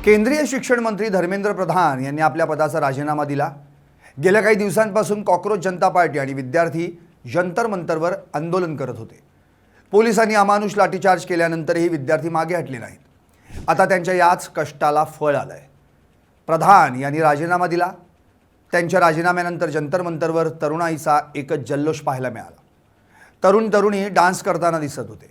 केंद्रीय शिक्षण मंत्री धर्मेंद्र प्रधान यांनी आपल्या पदाचा राजीनामा दिला। गेल्या काही दिवसांपासून कॉकरोच जनता पार्टी आणि विद्यार्थी जंतर मंतरवर आंदोलन करत होते। पोलिसांनी अमानुष लाठीचार्ज केल्यानंतरही विद्यार्थी मागे हटले नाहीत। आता त्यांच्या याच कष्टाला फळ आलंय। प्रधान यांनी राजीनामा दिला। त्यांच्या राजीनाम्यानंतर जंतर मंतरवर तरुणाईचा एकच जल्लोष पाहायला मिळाला। तरुणी डान्स करताना दिसत होते,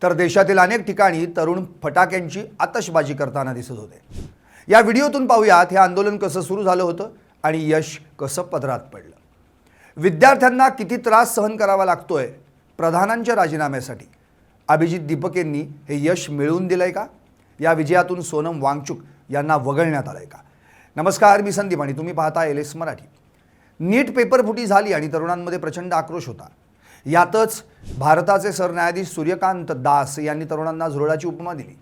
तर देशातील अनेक ठिकाणी तरुण फटाक्यांची आतषबाजी करताना दिसत होते। या व्हिडिओतून पाहूयात हे आंदोलन कसं सुरू झालं होतं आणि यश कसं पदरात पडलं। विद्यार्थ्यांना किती त्रास सहन करावा लागतोय प्रधानांच्या राजीनाम्यासाठी। अभिजित दीपकेंनी हे यश मिळवून दिलंय का? या विजयातून सोनम वांगचुक यांना वगळण्यात आलंय का? नमस्कार, मी संदीप आणि तुम्ही पाहता LS मराठी। नीट पेपर फुटी झाली आणि तरुणांमध्ये प्रचंड आक्रोश होता। यातच भारताचे सरन्यायाधीश सूर्यकांत दास यांनी तरुणांना झुरळाची उपमा दिली,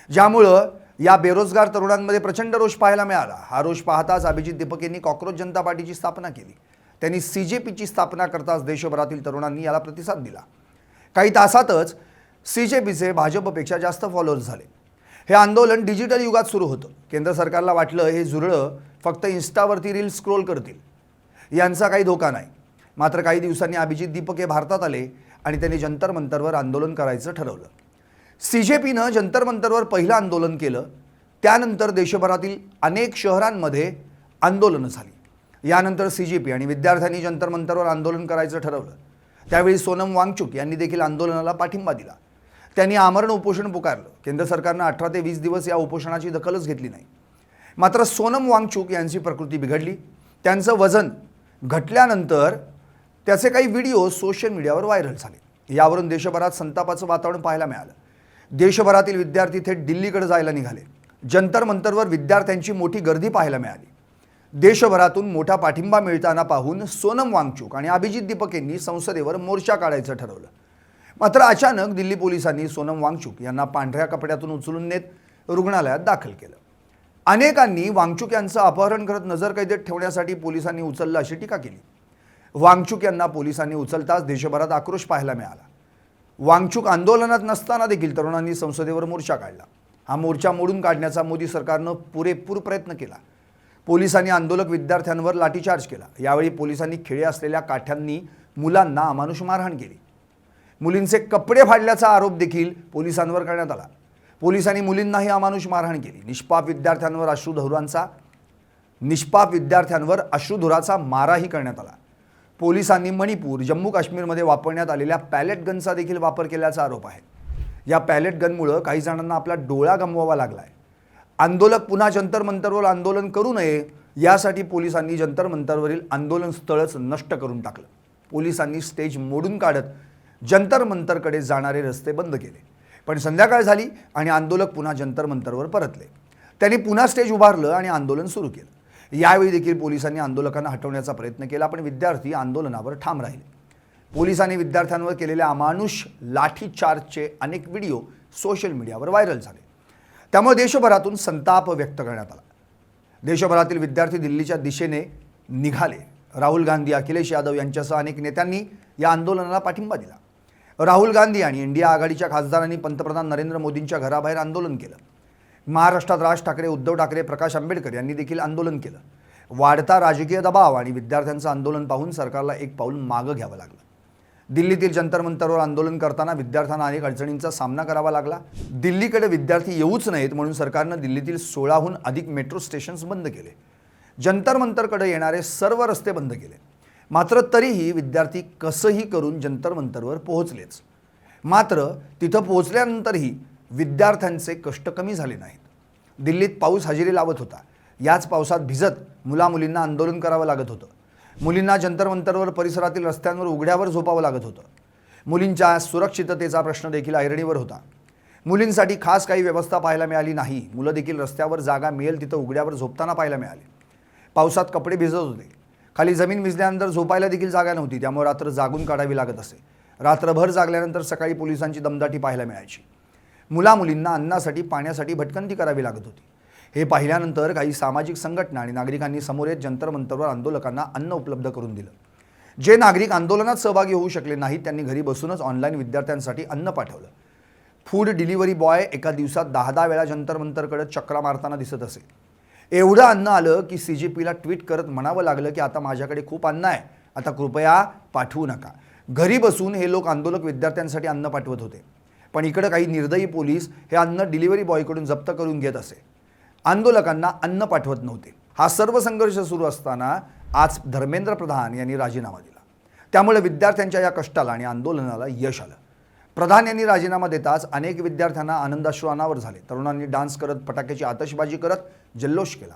ज्यामुळे या बेरोजगार तरुणांमध्ये प्रचंड रोष पाहायला मिळाला। हा रोष पाहताच अभिजित दीपकेंनी कॉकरोच जनता पार्टीची स्थापना केली। त्यांनी CJPची स्थापना करताच देशभरातील तरुणांनी याला प्रतिसाद दिला। काही तासातच CJPचे भाजपपेक्षा जास्त फॉलोअर्स झाले। हे आंदोलन डिजिटल युगात सुरू होतं। केंद्र सरकारला वाटलं हे झुरळं फक्त इन्स्टावरती रील स्क्रोल करतील, यांचा काही धोका नाही। मात्र काही दिवसांनी अभिजित दीपके भारतात आले आणि त्यांनी जंतर मंतरवर आंदोलन करायचं ठरवलं। CJPनं जंतर मंतरवर पहिलं आंदोलन केलं। त्यानंतर देशभरातील अनेक शहरांमध्ये आंदोलनं झाली। यानंतर CJP आणि विद्यार्थ्यांनी जंतर मंतरवर आंदोलन करायचं ठरवलं। त्यावेळी सोनम वांगचुक यांनी देखील आंदोलनाला पाठिंबा दिला। त्यांनी आमरण उपोषण पुकारलं। केंद्र सरकारनं 18 ते 20 दिवस या उपोषणाची दखलच घेतली नाही। मात्र सोनम वांगचुक यांची प्रकृती बिघडली। त्यांचं वजन घटल्यानंतर त्याचे काही व्हिडिओ सोशल मीडियावर व्हायरल झाले। यावरून देशभरात संतापाचं वातावरण पाहायला मिळालं। देशभरातील विद्यार्थी थेट दिल्लीकडे जायला निघाले। जंतर मंतरवर विद्यार्थ्यांची मोठी गर्दी पाहायला मिळाली। देशभरातून मोठा पाठिंबा मिळताना पाहून सोनम वांगचुक आणि अभिजित दीपकेंनी संसदेवर मोर्चा काढायचं ठरवलं। मात्र अचानक दिल्ली पोलिसांनी सोनम वांगचुक यांना पांढऱ्या कपड्यातून उचलून नेत रुग्णालयात दाखल केलं। अनेकांनी वांगचुक यांचं अपहरण करत नजरकैदेत ठेवण्यासाठी पोलिसांनी उचललं अशी टीका केली। वांगचुक यांना पोलिसांनी उचलताच देशभरात आक्रोश पाहायला मिळाला। वांगचुक आंदोलनात नसताना देखील तरुणांनी संसदेवर मोर्चा काढला। हा मोर्चा मोडून काढण्याचा मोदी सरकारनं पुरेपूर प्रयत्न केला। पोलिसांनी आंदोलक विद्यार्थ्यांवर लाठीचार्ज केला। यावेळी पोलिसांनी खिळे असलेल्या काठ्यांनी मुलांना अमानुष मारहाण केली। मुलींचे कपडे फाडल्याचा आरोप देखील पोलिसांवर करण्यात आला। पोलिसांनी मुलींनाही अमानुष मारहाण केली। निष्पाप विद्यार्थ्यांवर अश्रुधुराचा माराही करण्यात आला। पोलिसांनी मणिपूर, जम्मू काश्मीरमध्ये वापरण्यात आलेल्या पॅलेट गनचा देखील वापर केल्याचा आरोप आहे। या पॅलेट गनमुळे काही जणांना आपला डोळा गमवावा लागलाय। आंदोलक पुन्हा जंतर मंतरवर आंदोलन करू नये यासाठी पोलिसांनी जंतर मंतरवरील आंदोलन स्थळच नष्ट करून टाकलं। पोलिसांनी स्टेज मोडून काढत जंतर मंतरकडे जाणारे रस्ते बंद केले। पण संध्याकाळ झाली आणि आंदोलक पुन्हा जंतर मंतरवर परतले। त्यांनी पुन्हा स्टेज उभारलं आणि आंदोलन सुरू केलं। यावेळी देखील पोलिसांनी आंदोलकांना हटवण्याचा प्रयत्न केला, पण विद्यार्थी आंदोलनावर ठाम राहिले। पोलिसांनी विद्यार्थ्यांवर केलेल्या अमानुष लाठीचार्जचे अनेक व्हिडिओ सोशल मीडियावर व्हायरल झाले। त्यामुळे देशभरातून संताप व्यक्त करण्यात आला। देशभरातील विद्यार्थी दिल्लीच्या दिशेने निघाले। राहुल गांधी, अखिलेश यादव यांच्यासह अनेक नेत्यांनी या आंदोलनाला पाठिंबा दिला। राहुल गांधी आणि इंडिया आघाडीच्या खासदारांनी पंतप्रधान नरेंद्र मोदींच्या घराबाहेर आंदोलन केलं। महाराष्ट्रात राज ठाकरे, उद्धव ठाकरे, प्रकाश आंबेडकर यांनी देखील आंदोलन केलं। वाढता राजकीय दबाव आणि विद्यार्थ्यांचं आंदोलन पाहून सरकारला एक पाऊल मागे घ्यावं लागलं। दिल्लीतील जंतर मंतरवर आंदोलन करताना विद्यार्थ्यांना अनेक अडचणींचा सामना करावा लागला। दिल्लीकडे विद्यार्थी येऊच नयेत म्हणून सरकारनं दिल्लीतील 16हून अधिक मेट्रो स्टेशन्स बंद केले। जंतर मंतरकडे येणारे सर्व रस्ते बंद केले। मात्र तरीही विद्यार्थी कसंही करून जंतर मंतरवर पोहोचलेच। मात्र तिथं पोहोचल्यानंतरही विद्यार्थ्यांचे कष्ट कमी झाले नाहीत। दिल्लीत पाऊस हजेरी लावत होता। याच पावसात भिजत मुलामुलींना आंदोलन करावं लागत होतं। मुलींना जंतर मंतरवर परिसरातील रस्त्यांवर उघड्यावर झोपावं लागत होतं। मुलींच्या सुरक्षिततेचा प्रश्न देखील ऐरणीवर होता। मुलींसाठी खास काही व्यवस्था पाहायला मिळाली नाही। मुलं देखील रस्त्यावर जागा मिळेल तिथं उघड्यावर झोपताना पाहायला मिळाले। पावसात कपडे भिजत होते। खाली जमीन भिजल्यानंतर झोपायला देखील जागा नव्हती, त्यामुळे रात्र जागून काढावी लागत असे। रात्रभर जागल्यानंतर सकाळी पोलिसांची दमदाटी पाहायला मिळायची। मुलामुलींना अन्नासाठी, पाण्यासाठी भटकंती करावी लागत होती। हे पाहिल्यानंतर काही सामाजिक संघटना आणि नागरिकांनी समोर येत जंतर मंतरवर आंदोलकांना अन्न उपलब्ध करून दिलं। जे नागरिक आंदोलनात सहभागी होऊ शकले नाहीत त्यांनी घरी बसूनच ऑनलाईन विद्यार्थ्यांसाठी अन्न पाठवलं। फूड डिलिव्हरी बॉय एका दिवसात 10 वेळा जंतर मंतरकडे चक्रा मारताना दिसत असे. एवढं अन्न आलं की CGPला ट्विट करत म्हणावं लागलं की आता माझ्याकडे खूप अन्न आहे, आता कृपया पाठवू नका. घरी बसून हे लोक आंदोलक विद्यार्थ्यांसाठी अन्न पाठवत होते, पण इकडे काही निर्दयी पोलीस हे अन्न डिलिव्हरी बॉयकडून जप्त करून घेत असे. आंदोलकांना अन्न पाठवत नव्हते. हा सर्व संघर्ष सुरू असताना आज धर्मेंद्र प्रधान यांनी राजीनामा दिला. त्यामुळे विद्यार्थ्यांच्या या कष्टाला आणि आंदोलनाला यश आलं. प्रधान यांनी राजीनामा देताच अनेक विद्यार्थ्यांना आनंदाश्रू अनावर झाले. तरुणांनी डान्स करत, फटाक्याची आतषबाजी करत जल्लोष केला.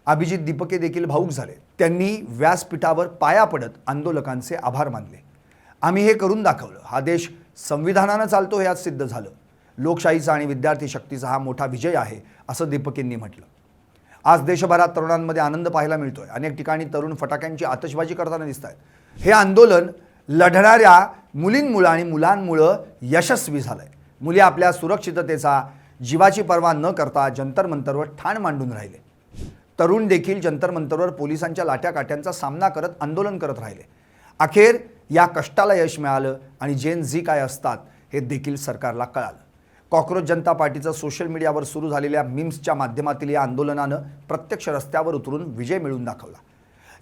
अभिजित दीपके देखील भाऊक झाले. त्यांनी व्यासपीठावर पाया पडत आंदोलकांचे आभार मानले. आम्ही हे करून दाखवलं. हा देश संविधानानं चालतो हे आज सिद्ध झालं. लोकशाहीचा आणि विद्यार्थी शक्तीचा हा मोठा विजय आहे, असं दीपकेंनी म्हटलं. आज देशभरात तरुणांमध्ये आनंद पाहायला मिळतोय. अनेक ठिकाणी तरुण फटाक्यांची आतषबाजी करताना दिसत आहेत. हे आंदोलन लढणाऱ्या मुलींमुळे आणि मुलांमुळं यशस्वी झालंय. मुली आपल्या सुरक्षिततेचा जीवाची पर्वा न करता जंतर मंतरवर ठाण मांडून राहिले. तरुण देखील जंतर मंतरवर पोलिसांच्या लाठ्याकाठ्यांचा सामना करत आंदोलन करत राहिले. अखेर या कष्टाला यश मिळालं आणि जेन झी काय असतात हे देखील सरकारला कळालं. कॉक्रोच जनता पार्टीचं सोशल मीडियावर सुरू झालेल्या मीम्सच्या माध्यमातील या आंदोलनानं प्रत्यक्ष रस्त्यावर उतरून विजय मिळवून दाखवला.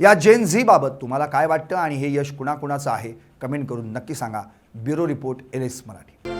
या जेन झी बाबत तुम्हाला काय वाटतं आणि हे यश कुणाकुणाचं आहे, कमेंट करून नक्की सांगा. Bureau report, LS Marathi.